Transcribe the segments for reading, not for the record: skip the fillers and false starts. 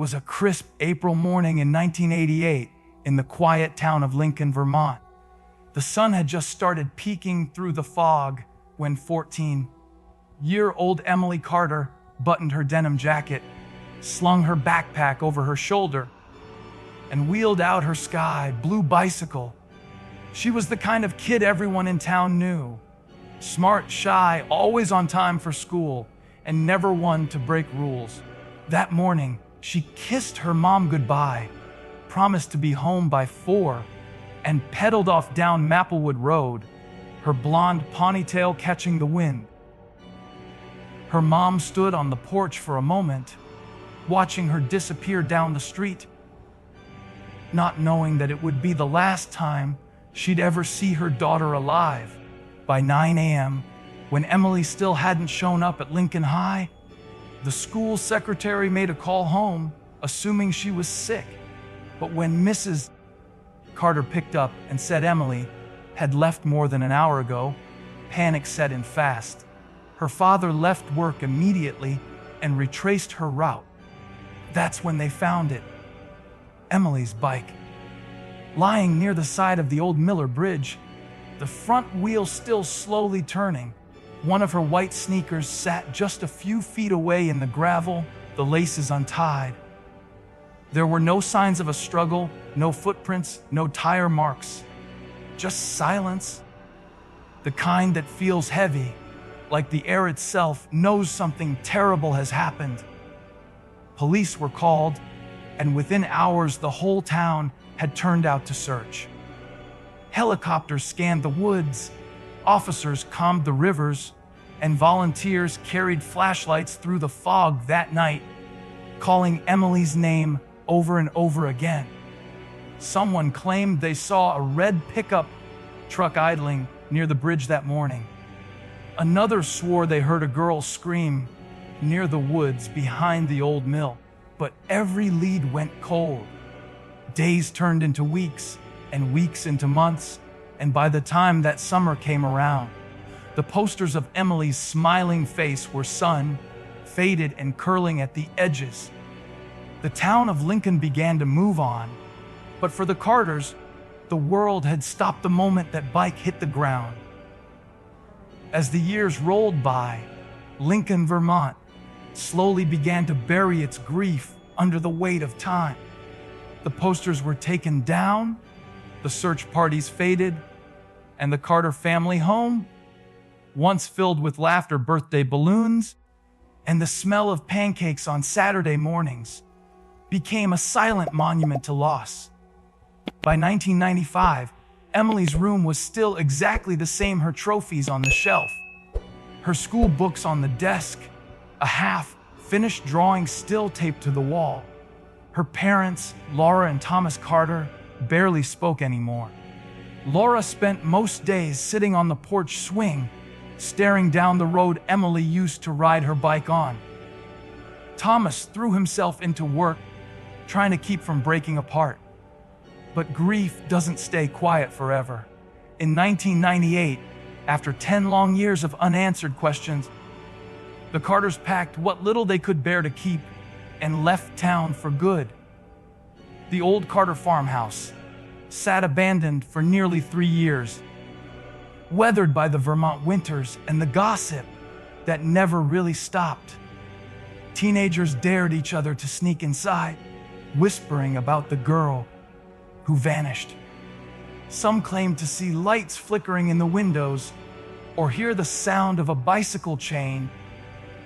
was a crisp April morning in 1988 in the quiet town of Lincoln, Vermont. The sun had just started peeking through the fog when 14-year-old Emily Carter buttoned her denim jacket, slung her backpack over her shoulder, and wheeled out her sky blue bicycle. She was the kind of kid everyone in town knew. Smart, shy, always on time for school, and never one to break rules. That morning, she kissed her mom goodbye, promised to be home by 4, and pedaled off down Maplewood Road, her blonde ponytail catching the wind. Her mom stood on the porch for a moment, watching her disappear down the street, not knowing that it would be the last time she'd ever see her daughter alive. By 9 a.m., when Emily still hadn't shown up at Lincoln High, the school secretary made a call home, assuming she was sick. But when Mrs. Carter picked up and said Emily had left more than an hour ago, panic set in fast. Her father left work immediately and retraced her route. That's when they found it. Emily's bike, lying near the side of the old Miller Bridge, the front wheel still slowly turning. One of her white sneakers sat just a few feet away in the gravel, the laces untied. There were no signs of a struggle, no footprints, no tire marks. Just silence. The kind that feels heavy, like the air itself knows something terrible has happened. Police were called, and within hours the whole town had turned out to search. Helicopters scanned the woods, officers combed the rivers, and volunteers carried flashlights through the fog that night, calling Emily's name over and over again. Someone claimed they saw a red pickup truck idling near the bridge that morning. Another swore they heard a girl scream near the woods behind the old mill. But every lead went cold. Days turned into weeks, and weeks into months, and by the time that summer came around, the posters of Emily's smiling face were sun, faded and curling at the edges. The town of Lincoln began to move on, but for the Carters, the world had stopped the moment that bike hit the ground. As the years rolled by, Lincoln, Vermont, slowly began to bury its grief under the weight of time. The posters were taken down, the search parties faded, and the Carter family home, once filled with laughter, birthday balloons, and the smell of pancakes on Saturday mornings, became a silent monument to loss. By 1995, Emily's room was still exactly the same, her trophies on the shelf, her school books on the desk, a half-finished drawing still taped to the wall. Her parents, Laura and Thomas Carter, barely spoke anymore. Laura spent most days sitting on the porch swing, staring down the road Emily used to ride her bike on. Thomas threw himself into work, trying to keep from breaking apart. But grief doesn't stay quiet forever. In 1998, after 10 long years of unanswered questions, the Carters packed what little they could bear to keep and left town for good. The old Carter farmhouse sat abandoned for nearly 3 years, weathered by the Vermont winters and the gossip that never really stopped. Teenagers dared each other to sneak inside, whispering about the girl who vanished. Some claimed to see lights flickering in the windows or hear the sound of a bicycle chain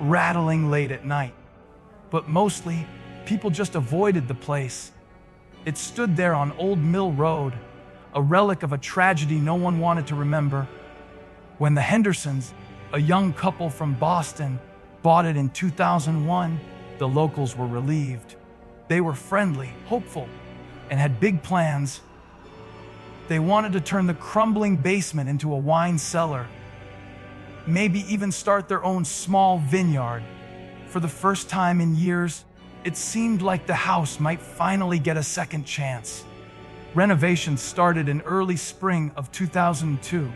rattling late at night. But mostly, people just avoided the place. It stood there on Old Mill Road, a relic of a tragedy no one wanted to remember. When the Hendersons, a young couple from Boston, bought it in 2001, the locals were relieved. They were friendly, hopeful, and had big plans. They wanted to turn the crumbling basement into a wine cellar, maybe even start their own small vineyard. For the first time in years, it seemed like the house might finally get a second chance. Renovations started in early spring of 2002.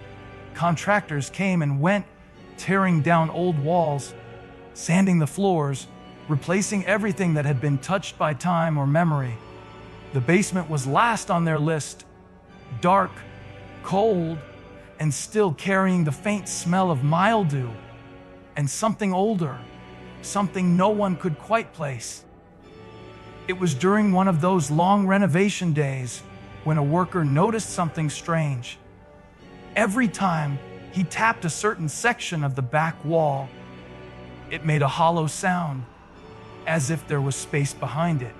Contractors came and went, tearing down old walls, sanding the floors, replacing everything that had been touched by time or memory. The basement was last on their list, dark, cold, and still carrying the faint smell of mildew and something older, something no one could quite place. It was during one of those long renovation days when a worker noticed something strange. Every time he tapped a certain section of the back wall, it made a hollow sound, as if there was space behind it.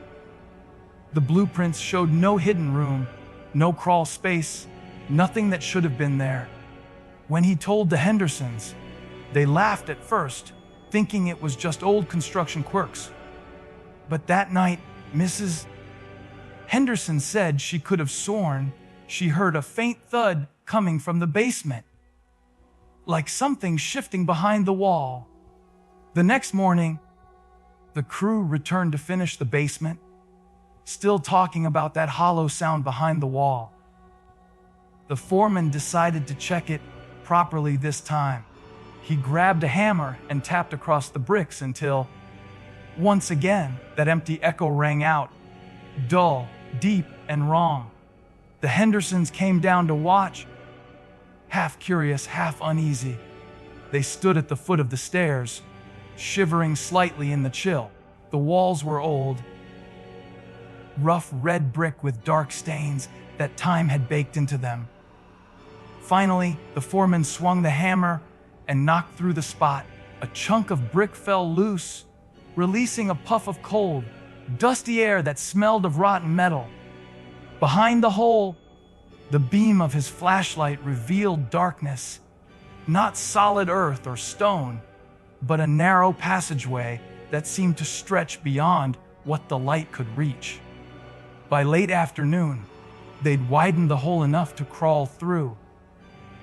The blueprints showed no hidden room, no crawl space, nothing that should have been there. When he told the Hendersons, they laughed at first, thinking it was just old construction quirks. But that night, Mrs. Henderson said she could have sworn she heard a faint thud coming from the basement, like something shifting behind the wall. The next morning, the crew returned to finish the basement, still talking about that hollow sound behind the wall. The foreman decided to check it properly this time. He grabbed a hammer and tapped across the bricks until, once again, that empty echo rang out, dull, deep, and wrong. The Hendersons came down to watch, half curious, half uneasy. They stood at the foot of the stairs, shivering slightly in the chill. The walls were old, rough red brick with dark stains that time had baked into them. Finally, the foreman swung the hammer and knocked through the spot. A chunk of brick fell loose, releasing a puff of cold, dusty air that smelled of rotten metal. Behind the hole, the beam of his flashlight revealed darkness, not solid earth or stone, but a narrow passageway that seemed to stretch beyond what the light could reach. By late afternoon, they'd widened the hole enough to crawl through.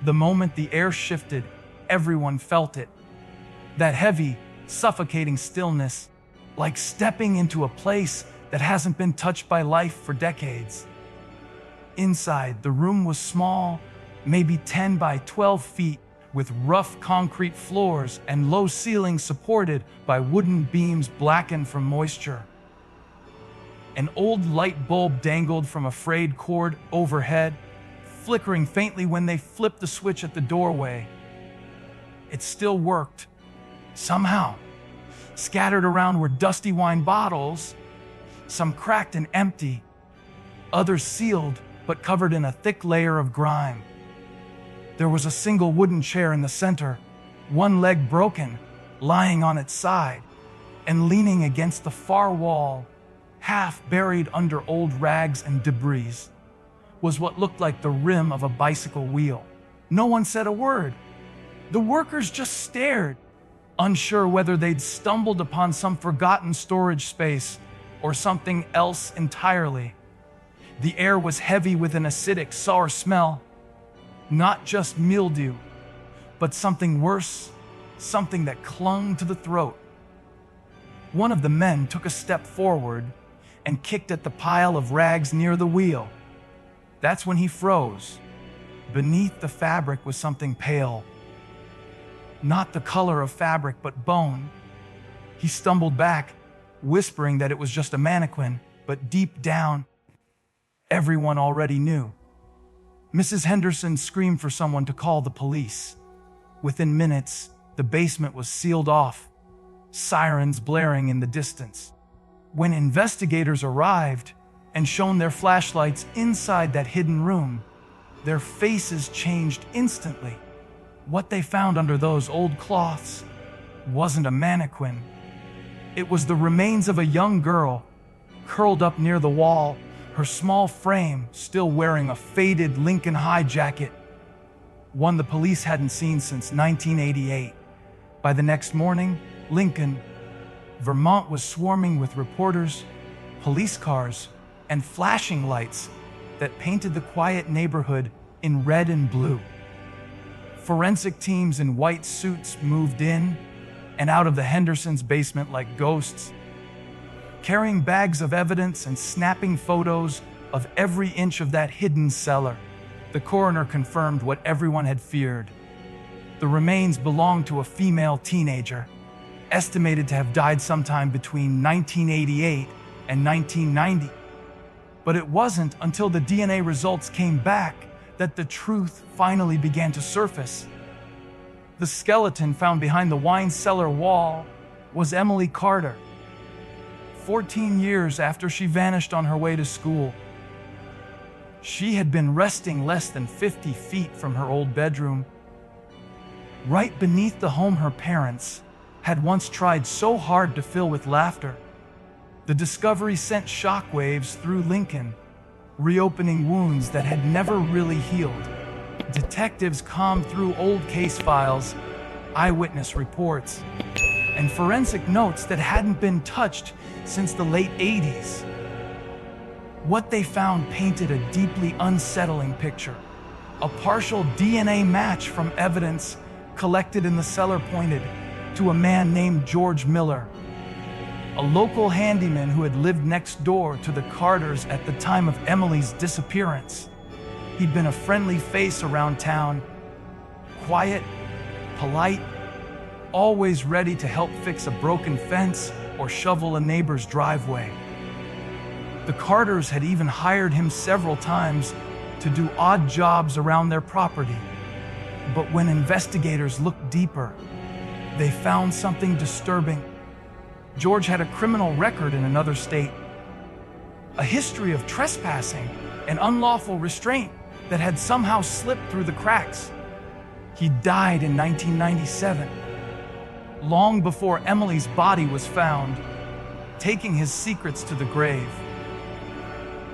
The moment the air shifted, everyone felt it. That heavy, suffocating stillness, like stepping into a place that hasn't been touched by life for decades. Inside, the room was small, maybe 10 by 12 feet, with rough concrete floors and low ceilings supported by wooden beams blackened from moisture. An old light bulb dangled from a frayed cord overhead, flickering faintly when they flipped the switch at the doorway. It still worked, somehow. Scattered around were dusty wine bottles, some cracked and empty, others sealed but covered in a thick layer of grime. There was a single wooden chair in the center, one leg broken, lying on its side, and leaning against the far wall, half buried under old rags and debris, was what looked like the rim of a bicycle wheel. No one said a word. The workers just stared, unsure whether they'd stumbled upon some forgotten storage space or something else entirely. The air was heavy with an acidic, sour smell, not just mildew, but something worse, something that clung to the throat. One of the men took a step forward and kicked at the pile of rags near the wheel. That's when he froze. Beneath the fabric was something pale. Not the color of fabric, but bone. He stumbled back, whispering that it was just a mannequin, but deep down, everyone already knew. Mrs. Henderson screamed for someone to call the police. Within minutes, the basement was sealed off, sirens blaring in the distance. When investigators arrived and shone their flashlights inside that hidden room, their faces changed instantly. What they found under those old cloths wasn't a mannequin. It was the remains of a young girl, curled up near the wall, her small frame still wearing a faded Lincoln High jacket, one the police hadn't seen since 1988. By the next morning, Lincoln, Vermont was swarming with reporters, police cars, and flashing lights that painted the quiet neighborhood in red and blue. Forensic teams in white suits moved in and out of the Hendersons' basement like ghosts, carrying bags of evidence and snapping photos of every inch of that hidden cellar. The coroner confirmed what everyone had feared. The remains belonged to a female teenager, estimated to have died sometime between 1988 and 1990. But it wasn't until the DNA results came back that the truth finally began to surface. The skeleton found behind the wine cellar wall was Emily Carter, 14 years after she vanished on her way to school. She had been resting less than 50 feet from her old bedroom, right beneath the home her parents had once tried so hard to fill with laughter. The discovery sent shockwaves through Lincoln, reopening wounds that had never really healed. Detectives combed through old case files, eyewitness reports, and forensic notes that hadn't been touched since the late 80s. What they found painted a deeply unsettling picture. A partial DNA match from evidence collected in the cellar pointed to a man named George Miller, a local handyman who had lived next door to the Carters at the time of Emily's disappearance. He'd been a friendly face around town, quiet, polite, always ready to help fix a broken fence or shovel a neighbor's driveway. The Carters had even hired him several times to do odd jobs around their property. But when investigators looked deeper, they found something disturbing. George had a criminal record in another state, a history of trespassing and unlawful restraint that had somehow slipped through the cracks. He died in 1997, long before Emily's body was found, taking his secrets to the grave.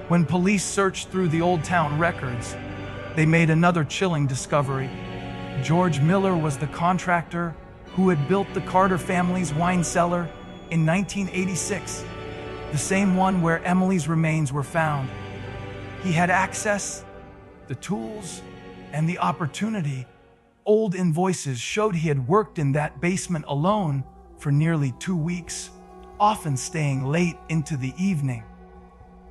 When police searched through the Old Town records, they made another chilling discovery. George Miller was the contractor who had built the Carter family's wine cellar in 1986, the same one where Emily's remains were found. He had access, the tools, and the opportunity. Old invoices showed he had worked in that basement alone for nearly 2 weeks, often staying late into the evening.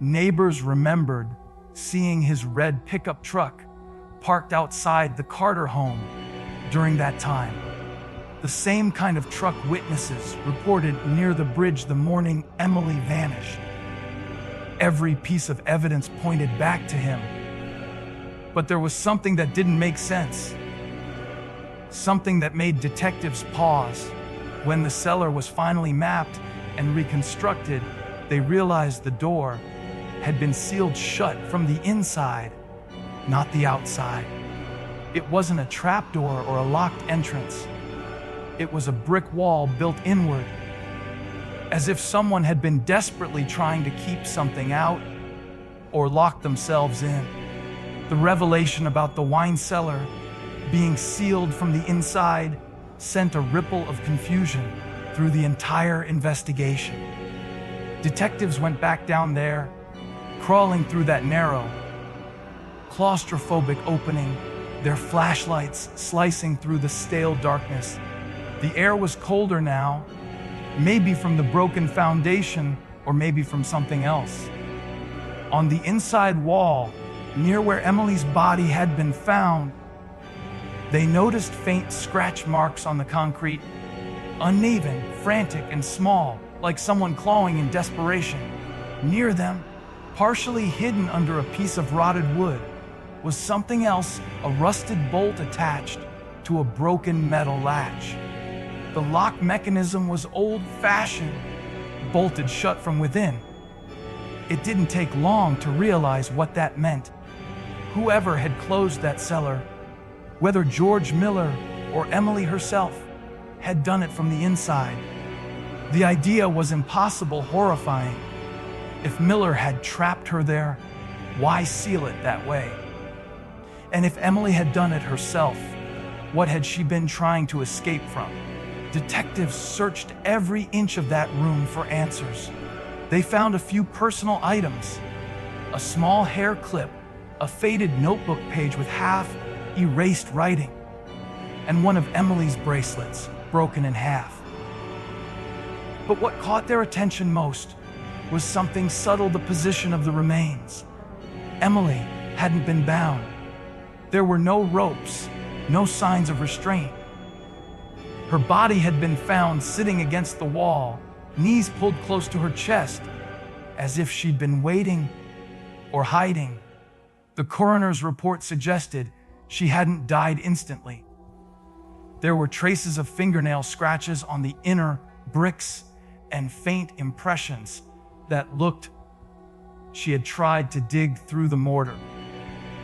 Neighbors remembered seeing his red pickup truck parked outside the Carter home during that time. The same kind of truck witnesses reported near the bridge the morning Emily vanished. Every piece of evidence pointed back to him. But there was something that didn't make sense. Something that made detectives pause. When the cellar was finally mapped and reconstructed, they realized the door had been sealed shut from the inside, not the outside. It wasn't a trapdoor or a locked entrance. It was a brick wall built inward, as if someone had been desperately trying to keep something out or lock themselves in. The revelation about the wine cellar being sealed from the inside sent a ripple of confusion through the entire investigation. Detectives went back down there, crawling through that narrow, claustrophobic opening, their flashlights slicing through the stale darkness. The air was colder now, maybe from the broken foundation or maybe from something else. On the inside wall, near where Emily's body had been found, they noticed faint scratch marks on the concrete, uneven, frantic, and small, like someone clawing in desperation. Near them, partially hidden under a piece of rotted wood, was something else, a rusted bolt attached to a broken metal latch. The lock mechanism was old-fashioned, bolted shut from within. It didn't take long to realize what that meant. Whoever had closed that cellar, whether George Miller or Emily herself, had done it from the inside. The idea was impossible, horrifying. If Miller had trapped her there, why seal it that way? And if Emily had done it herself, what had she been trying to escape from? Detectives searched every inch of that room for answers. They found a few personal items, a small hair clip, a faded notebook page with half-erased writing, and one of Emily's bracelets, broken in half. But what caught their attention most was something subtle: the position of the remains. Emily hadn't been bound. There were no ropes, no signs of restraint. Her body had been found sitting against the wall, knees pulled close to her chest, as if she'd been waiting or hiding. The coroner's report suggested she hadn't died instantly. There were traces of fingernail scratches on the inner bricks and faint impressions that looked she had tried to dig through the mortar.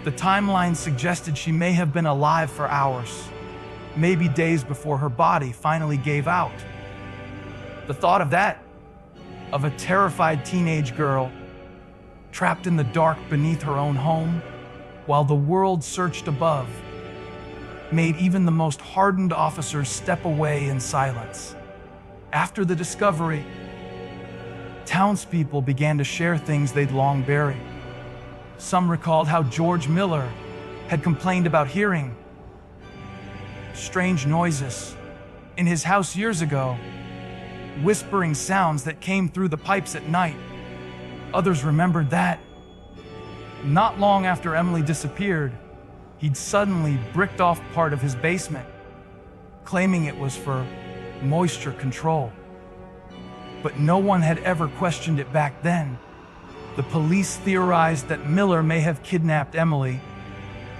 The timeline suggested she may have been alive for hours, maybe days before her body finally gave out. The thought of that, of a terrified teenage girl trapped in the dark beneath her own home while the world searched above, made even the most hardened officers step away in silence. After the discovery, townspeople began to share things they'd long buried. Some recalled how George Miller had complained about hearing strange noises in his house years ago, whispering sounds that came through the pipes at night. Others remembered that, not long after Emily disappeared, he'd suddenly bricked off part of his basement, claiming it was for moisture control. But no one had ever questioned it back then. The police theorized that Miller may have kidnapped Emily,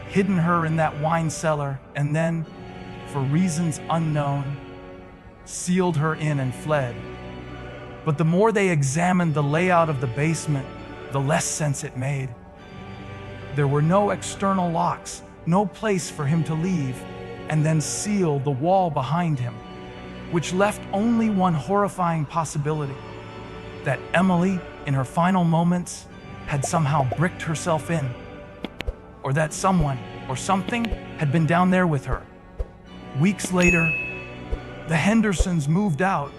hidden her in that wine cellar, and then, for reasons unknown, sealed her in and fled. But the more they examined the layout of the basement, the less sense it made. There were no external locks, no place for him to leave and then seal the wall behind him, which left only one horrifying possibility: that Emily, in her final moments, had somehow bricked herself in, or that someone or something had been down there with her. Weeks later, the Hendersons moved out,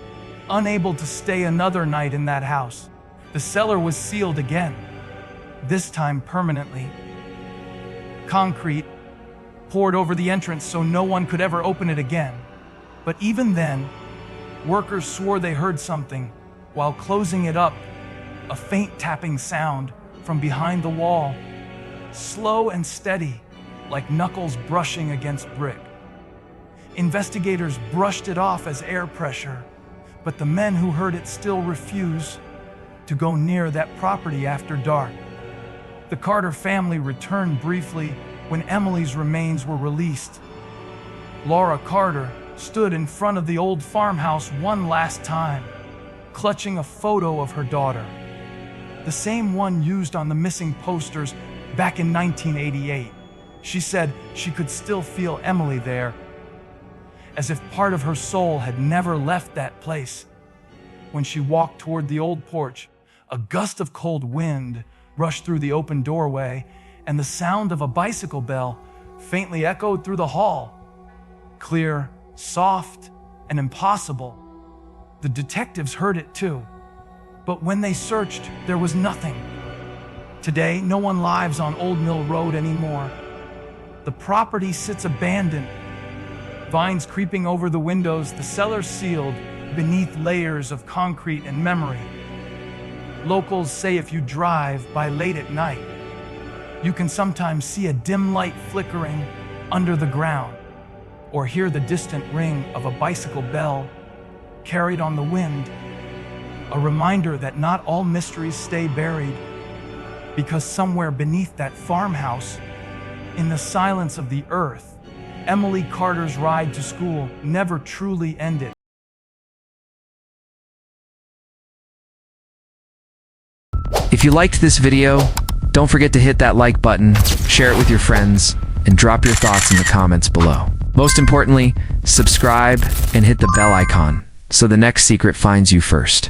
unable to stay another night in that house. The cellar was sealed again, this time permanently. Concrete poured over the entrance so no one could ever open it again. But even then, workers swore they heard something while closing it up, a faint tapping sound from behind the wall, slow and steady, like knuckles brushing against brick. Investigators brushed it off as air pressure, but the men who heard it still refused to go near that property after dark. The Carter family returned briefly when Emily's remains were released. Laura Carter stood in front of the old farmhouse one last time, clutching a photo of her daughter, the same one used on the missing posters back in 1988. She said she could still feel Emily there, as if part of her soul had never left that place. When she walked toward the old porch, a gust of cold wind rushed through the open doorway, and the sound of a bicycle bell faintly echoed through the hall. Clear, soft, and impossible. The detectives heard it too, but when they searched, there was nothing. Today, no one lives on Old Mill Road anymore. The property sits abandoned, vines creeping over the windows, the cellar sealed beneath layers of concrete and memory. Locals say if you drive by late at night, you can sometimes see a dim light flickering under the ground, or hear the distant ring of a bicycle bell carried on the wind, a reminder that not all mysteries stay buried, because somewhere beneath that farmhouse, in the silence of the earth, Emily Carter's ride to school never truly ended. If you liked this video, don't forget to hit that like button, share it with your friends, and drop your thoughts in the comments below. Most importantly, subscribe and hit the bell icon so the next secret finds you first.